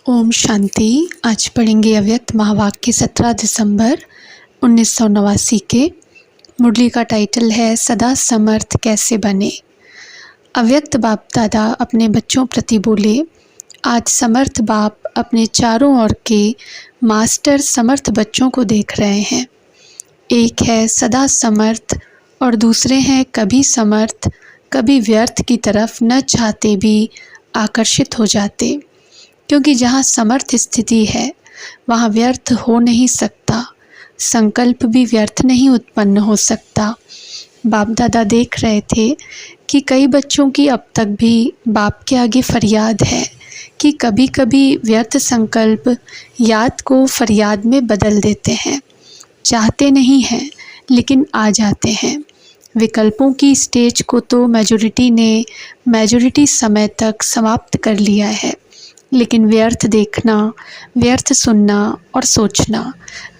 ओम शांति। आज पढ़ेंगे अव्यक्त महावाक्य 17 दिसंबर 1989 के। मुरली का टाइटल है सदा समर्थ कैसे बने। अव्यक्त बाप दादा अपने बच्चों प्रति बोले, आज समर्थ बाप अपने चारों ओर के मास्टर समर्थ बच्चों को देख रहे हैं। एक है सदा समर्थ और दूसरे हैं कभी समर्थ कभी व्यर्थ की तरफ न चाहते भी आकर्षित हो जाते, क्योंकि जहाँ समर्थ स्थिति है वहाँ व्यर्थ हो नहीं सकता, संकल्प भी व्यर्थ नहीं उत्पन्न हो सकता। बाप दादा देख रहे थे कि कई बच्चों की अब तक भी बाप के आगे फरियाद है कि कभी कभी व्यर्थ संकल्प याद को फरियाद में बदल देते हैं। चाहते नहीं हैं लेकिन आ जाते हैं। विकल्पों की स्टेज को तो मेजॉरिटी समय तक समाप्त कर लिया है, लेकिन व्यर्थ देखना, व्यर्थ सुनना और सोचना,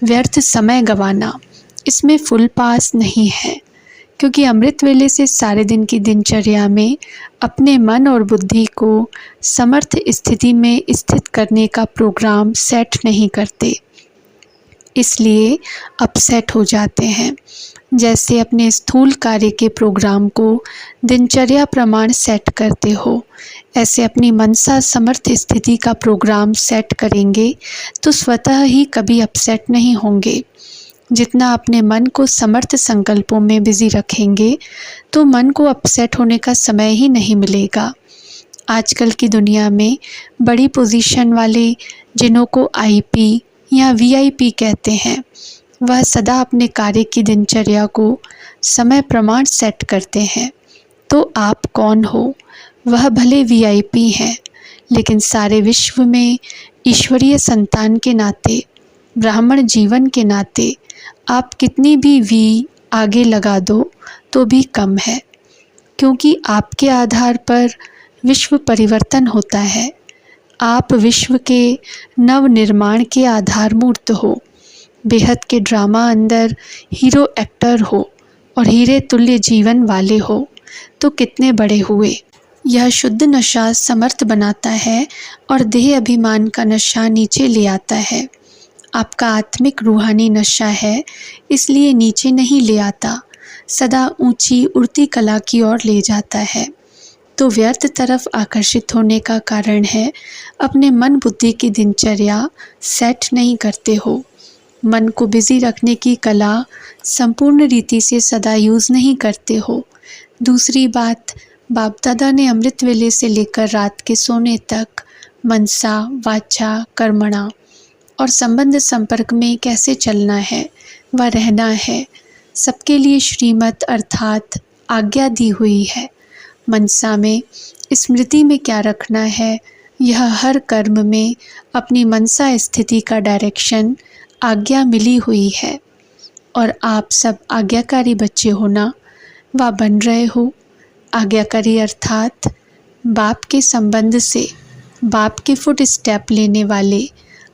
व्यर्थ समय गंवाना, इसमें फुल पास नहीं है, क्योंकि अमृत वेले से सारे दिन की दिनचर्या में अपने मन और बुद्धि को समर्थ स्थिति में स्थित करने का प्रोग्राम सेट नहीं करते, इसलिए अपसेट हो जाते हैं। जैसे अपने स्थूल कार्य के प्रोग्राम को दिनचर्या प्रमाण सेट करते हो, ऐसे अपनी मनसा समर्थ स्थिति का प्रोग्राम सेट करेंगे तो स्वतः ही कभी अपसेट नहीं होंगे। जितना अपने मन को समर्थ संकल्पों में बिजी रखेंगे तो मन को अपसेट होने का समय ही नहीं मिलेगा। आजकल की दुनिया में बड़ी पोजीशन वाले, जिन्हों को आईपी या वीआईपी कहते हैं, वह सदा अपने कार्य की दिनचर्या को समय प्रमाण सेट करते हैं। तो आप कौन हो? वह भले वीआईपी हैं, लेकिन सारे विश्व में ईश्वरीय संतान के नाते, ब्राह्मण जीवन के नाते आप कितनी भी वी आगे लगा दो तो भी कम है, क्योंकि आपके आधार पर विश्व परिवर्तन होता है। आप विश्व के नव निर्माण के आधार मूर्त हो, बेहद के ड्रामा अंदर हीरो एक्टर हो और हीरे तुल्य जीवन वाले हो तो कितने बड़े हुए। यह शुद्ध नशा समर्थ बनाता है और देह अभिमान का नशा नीचे ले आता है। आपका आत्मिक रूहानी नशा है, इसलिए नीचे नहीं ले आता, सदा ऊंची उड़ती कला की ओर ले जाता है। तो व्यर्थ तरफ आकर्षित होने का कारण है अपने मन बुद्धि की दिनचर्या सेट नहीं करते हो। मन को बिजी रखने की कला संपूर्ण रीति से सदा यूज़ नहीं करते हो। दूसरी बात, बाप दादा ने अमृत वेले से लेकर रात के सोने तक मनसा, वाचा, कर्मणा और संबंध संपर्क में कैसे चलना है व रहना है, सबके लिए श्रीमत अर्थात आज्ञा दी हुई है। मनसा में स्मृति में क्या रखना है, यह हर कर्म में अपनी मनसा स्थिति का डायरेक्शन आज्ञा मिली हुई है। और आप सब आज्ञाकारी बच्चे हो ना, व बन रहे हो। आज्ञाकारी अर्थात बाप के संबंध से बाप के फुट स्टेप लेने वाले,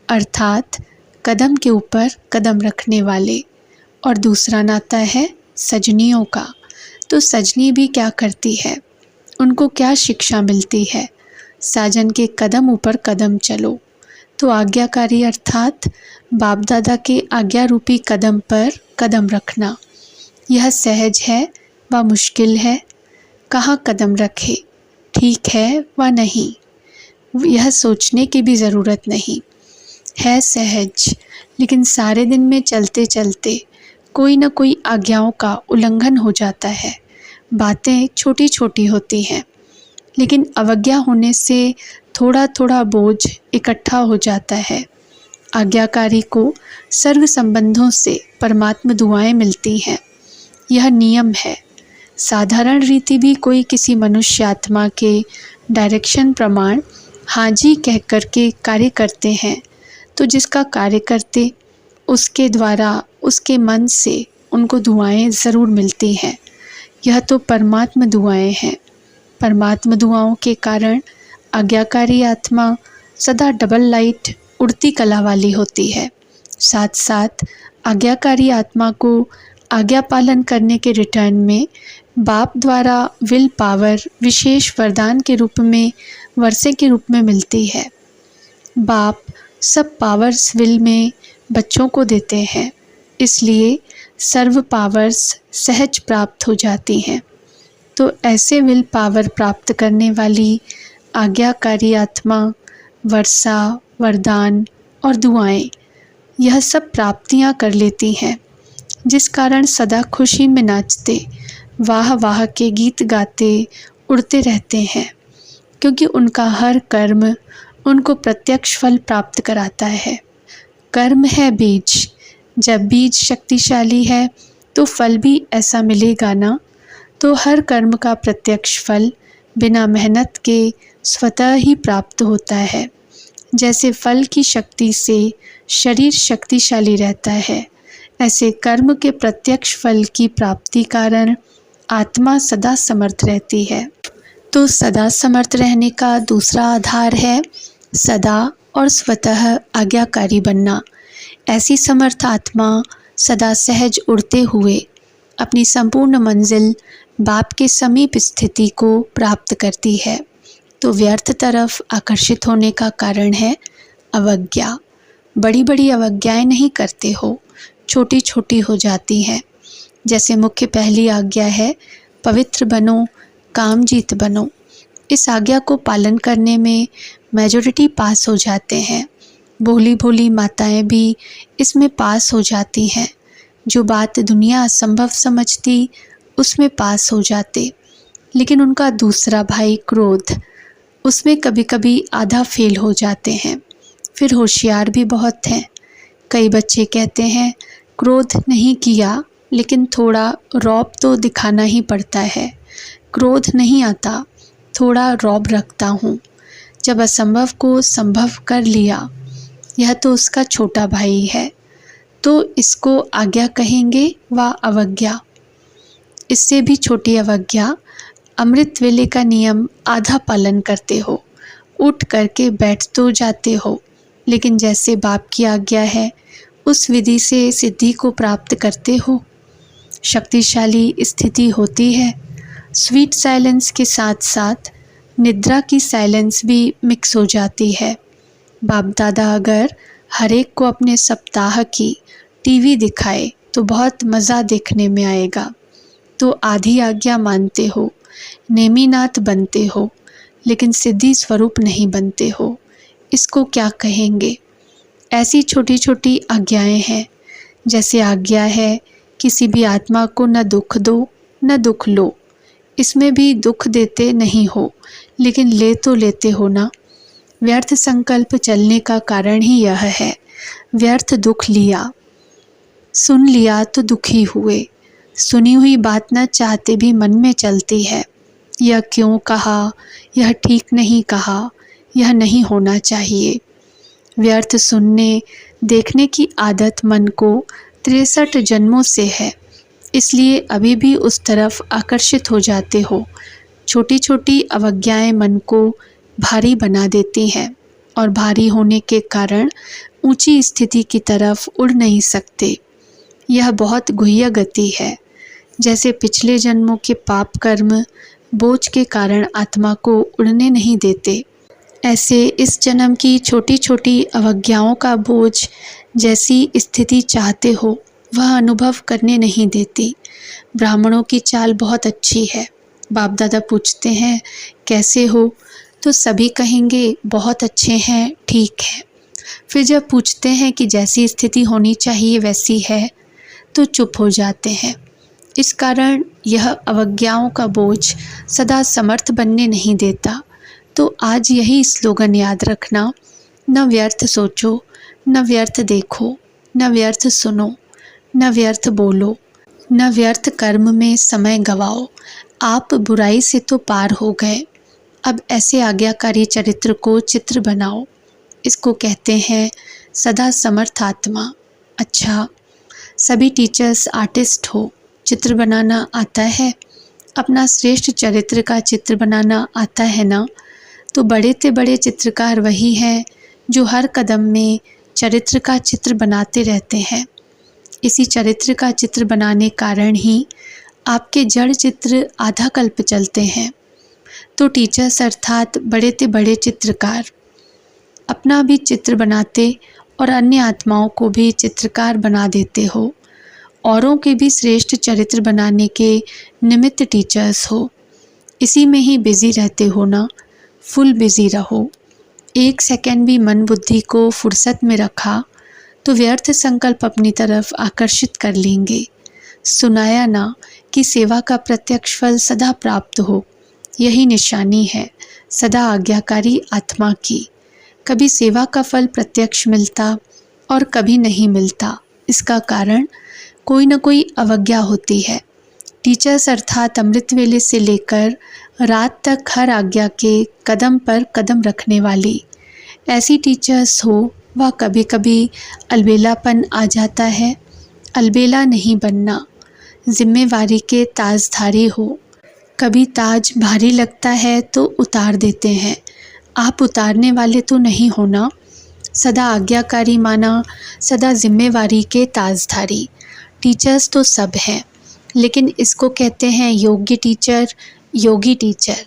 अर्थात कदम के ऊपर कदम रखने वाले। और दूसरा नाता है सजनियों का। तो सजनी भी क्या करती है, उनको क्या शिक्षा मिलती है? साजन के कदम ऊपर कदम चलो। तो आज्ञाकारी अर्थात बाप दादा के आज्ञा रूपी कदम पर कदम रखना, यह सहज है व मुश्किल है। कहाँ कदम रखे, ठीक है व नहीं, यह सोचने की भी ज़रूरत नहीं है। सहज, लेकिन सारे दिन में चलते चलते कोई न कोई आज्ञाओं का उल्लंघन हो जाता है। बातें छोटी छोटी होती हैं, लेकिन अवज्ञा होने से थोड़ा थोड़ा बोझ इकट्ठा हो जाता है। आज्ञाकारी को सर्व संबंधों से परमात्मा दुआएं मिलती हैं, यह नियम है। साधारण रीति भी कोई किसी मनुष्य आत्मा के डायरेक्शन प्रमाण हाँ जी कह कर के कार्य करते हैं, तो जिसका कार्य करते उसके द्वारा उसके मन से उनको दुआएं ज़रूर मिलती हैं। यह तो परमात्मा दुआएं हैं। परमात्मा दुआओं के कारण आज्ञाकारी आत्मा सदा डबल लाइट उड़ती कला वाली होती है। साथ साथ आज्ञाकारी आत्मा को आज्ञा पालन करने के रिटर्न में बाप द्वारा विल पावर विशेष वरदान के रूप में वर्षे के रूप में मिलती है। बाप सब पावर्स विल में बच्चों को देते हैं, इसलिए सर्व पावर्स सहज प्राप्त हो जाती हैं। तो ऐसे विल पावर प्राप्त करने वाली आज्ञाकारी आत्मा वर्षा, वरदान और दुआएं, यह सब प्राप्तियां कर लेती हैं, जिस कारण सदा खुशी में नाचते, वाह वाह के गीत गाते उड़ते रहते हैं, क्योंकि उनका हर कर्म उनको प्रत्यक्ष फल प्राप्त कराता है। कर्म है बीज, जब बीज शक्तिशाली है तो फल भी ऐसा मिलेगा ना। तो हर कर्म का प्रत्यक्ष फल बिना मेहनत के स्वतः ही प्राप्त होता है। जैसे फल की शक्ति से शरीर शक्तिशाली रहता है, ऐसे कर्म के प्रत्यक्ष फल की प्राप्ति कारण आत्मा सदा समर्थ रहती है। तो सदा समर्थ रहने का दूसरा आधार है सदा और स्वतः आज्ञाकारी बनना। ऐसी समर्थ आत्मा सदा सहज उड़ते हुए अपनी संपूर्ण मंजिल बाप के समीप स्थिति को प्राप्त करती है। तो व्यर्थ तरफ आकर्षित होने का कारण है अवज्ञा। बड़ी बड़ी अवज्ञाएं नहीं करते हो, छोटी छोटी हो जाती हैं। जैसे मुख्य पहली आज्ञा है पवित्र बनो, कामजीत बनो। इस आज्ञा को पालन करने में मेजॉरिटी पास हो जाते हैं। भोली भोली माताएं भी इसमें पास हो जाती हैं। जो बात दुनिया असंभव समझती उसमें पास हो जाते। लेकिन उनका दूसरा भाई क्रोध, उसमें कभी कभी आधा फेल हो जाते हैं। फिर होशियार भी बहुत हैं। कई बच्चे कहते हैं क्रोध नहीं किया, लेकिन थोड़ा रौब तो दिखाना ही पड़ता है। क्रोध नहीं आता, थोड़ा रौब रखता हूँ। जब असंभव को संभव कर लिया, यह तो उसका छोटा भाई है, तो इसको आज्ञा कहेंगे व अवज्ञा। इससे भी छोटी अवज्ञा, अमृत वेले का नियम आधा पालन करते हो, उठ करके बैठ तो जाते हो, लेकिन जैसे बाप की आज्ञा है उस विधि से सिद्धि को प्राप्त करते हो। शक्तिशाली स्थिति होती है। स्वीट साइलेंस के साथ साथ निद्रा की साइलेंस भी मिक्स हो जाती है। बाप दादा अगर हर एक को अपने सप्ताह की टीवी दिखाए तो बहुत मज़ा देखने में आएगा। तो आधी आज्ञा मानते हो, नेमीनाथ बनते हो, लेकिन सिद्धि स्वरूप नहीं बनते हो। इसको क्या कहेंगे? ऐसी छोटी छोटी आज्ञाएं हैं। जैसे आज्ञा है किसी भी आत्मा को न दुख दो न दुख लो। इसमें भी दुख देते नहीं हो, लेकिन ले तो लेते हो ना। व्यर्थ संकल्प चलने का कारण ही यह है। व्यर्थ दुख लिया, सुन लिया तो दुखी हुए। सुनी हुई बात न चाहते भी मन में चलती है। यह क्यों कहा, यह ठीक नहीं कहा, यह नहीं होना चाहिए। व्यर्थ सुनने देखने की आदत मन को 63 जन्मों से है, इसलिए अभी भी उस तरफ आकर्षित हो जाते हो। छोटी छोटी अवज्ञाएं मन को भारी बना देती हैं और भारी होने के कारण ऊंची स्थिति की तरफ उड़ नहीं सकते। यह बहुत गुह्य गति है। जैसे पिछले जन्मों के पाप कर्म बोझ के कारण आत्मा को उड़ने नहीं देते, ऐसे इस जन्म की छोटी छोटी अवज्ञाओं का बोझ जैसी स्थिति चाहते हो वह अनुभव करने नहीं देती। ब्राह्मणों की चाल बहुत अच्छी है। बाप दादा पूछते हैं कैसे हो, तो सभी कहेंगे बहुत अच्छे हैं, ठीक है। फिर जब पूछते हैं कि जैसी स्थिति होनी चाहिए वैसी है, तो चुप हो जाते हैं। इस कारण यह अवज्ञाओं का बोझ सदा समर्थ बनने नहीं देता। तो आज यही स्लोगन याद रखना, न व्यर्थ सोचो, न व्यर्थ देखो, न व्यर्थ सुनो, न व्यर्थ बोलो, न व्यर्थ कर्म में समय गवाओ। आप बुराई से तो पार हो गए, अब ऐसे आज्ञाकारी चरित्र को चित्र बनाओ। इसको कहते हैं सदा समर्थ आत्मा। अच्छा, सभी टीचर्स आर्टिस्ट हो, चित्र बनाना आता है, अपना श्रेष्ठ चरित्र का चित्र बनाना आता है ना। तो बड़े से बड़े चित्रकार वही हैं जो हर कदम में चरित्र का चित्र बनाते रहते हैं। इसी चरित्र का चित्र बनाने कारण ही आपके जड़ चित्र आधा कल्प चलते हैं। तो टीचर्स अर्थात बड़े से बड़े चित्रकार। अपना भी चित्र बनाते और अन्य आत्माओं को भी चित्रकार बना देते हो। औरों के भी श्रेष्ठ चरित्र बनाने के निमित्त टीचर्स हो। इसी में ही बिजी रहते हो ना, फुल बिजी रहो। एक सेकंड भी मन बुद्धि को फुर्सत में रखा तो व्यर्थ संकल्प अपनी तरफ आकर्षित कर लेंगे। सुनाया ना कि सेवा का प्रत्यक्ष फल सदा प्राप्त हो, यही निशानी है सदा आज्ञाकारी आत्मा की। कभी सेवा का फल प्रत्यक्ष मिलता और कभी नहीं मिलता। इसका कारण कोई न कोई अवज्ञा होती है। टीचर्स अर्थात अमृत वेले से लेकर रात तक हर आज्ञा के कदम पर कदम रखने वाली ऐसी टीचर्स हो। वह कभी कभी अलबेलापन आ जाता है। अलबेला नहीं बनना, जिम्मेवारी के ताजधारी हो। कभी ताज भारी लगता है तो उतार देते हैं। आप उतारने वाले तो नहीं हो ना। सदा आज्ञाकारी माना, सदा जिम्मेवारी के ताजधारी। टीचर्स तो सब हैं, लेकिन इसको कहते हैं योग्य टीचर, योगी टीचर।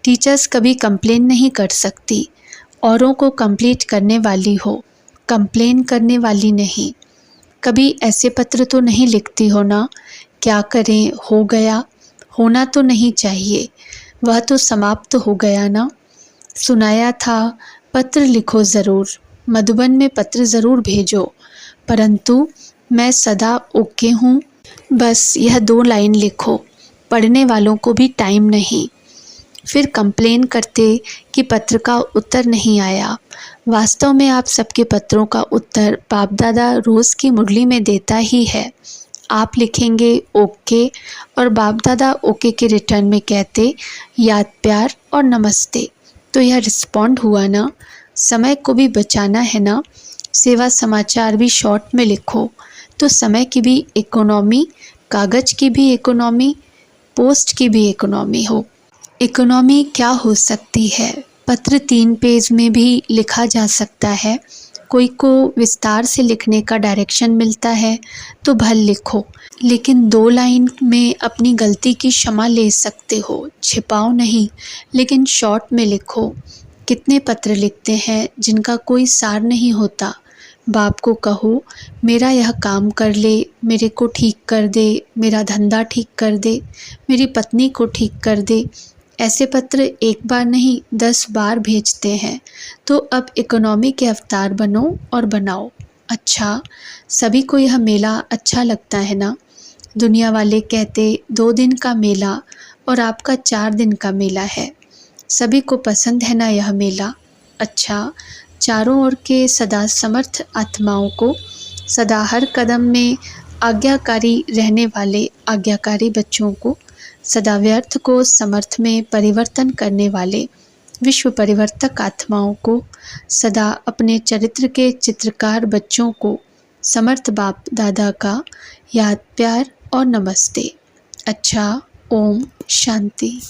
टीचर्स कभी कंप्लेन नहीं कर सकती, औरों को कंप्लीट करने वाली हो, कंप्लेन करने वाली नहीं। कभी ऐसे पत्र तो नहीं लिखती हो ना, क्या करें हो गया, होना तो नहीं चाहिए, वह तो समाप्त हो गया ना। सुनाया था पत्र लिखो ज़रूर, मधुबन में पत्र ज़रूर भेजो, परंतु मैं सदा ओके हूँ। बस यह 2 लाइन लिखो, पढ़ने वालों को भी टाइम नहीं। फिर कंप्लेन करते कि पत्र का उत्तर नहीं आया। वास्तव में आप सबके पत्रों का उत्तर बाप दादा रोज़ की मुरली में देता ही है। आप लिखेंगे ओके और बाप दादा ओके के रिटर्न में कहते याद प्यार और नमस्ते। तो यह रिस्पॉन्ड हुआ ना। समय को भी बचाना है ना। सेवा समाचार भी शॉर्ट में लिखो तो समय की भी इकोनॉमी, कागज़ की भी इकोनॉमी, पोस्ट की भी इकोनॉमी हो। इकोनॉमी क्या हो सकती है? पत्र 3 पेज में भी लिखा जा सकता है। कोई को विस्तार से लिखने का डायरेक्शन मिलता है तो भल लिखो, लेकिन 2 लाइन में अपनी गलती की क्षमा ले सकते हो। छिपाओ नहीं, लेकिन शॉर्ट में लिखो। कितने पत्र लिखते हैं जिनका कोई सार नहीं होता। बाप को कहो मेरा यह काम कर ले, मेरे को ठीक कर दे, मेरा धंधा ठीक कर दे, मेरी पत्नी को ठीक कर दे। ऐसे पत्र एक बार नहीं 10 बार भेजते हैं। तो अब इकोनॉमी के अवतार बनो और बनाओ। अच्छा, सभी को यह मेला अच्छा लगता है ना। दुनिया वाले कहते 2 दिन का मेला और आपका 4 दिन का मेला है। सभी को पसंद है ना यह मेला। अच्छा, चारों ओर के सदा समर्थ आत्माओं को, सदा हर कदम में आज्ञाकारी रहने वाले आज्ञाकारी बच्चों को, सदा व्यर्थ को समर्थ में परिवर्तन करने वाले विश्व परिवर्तक आत्माओं को, सदा अपने चरित्र के चित्रकार बच्चों को समर्थ बाप दादा का याद प्यार और नमस्ते। अच्छा, ओम शांति।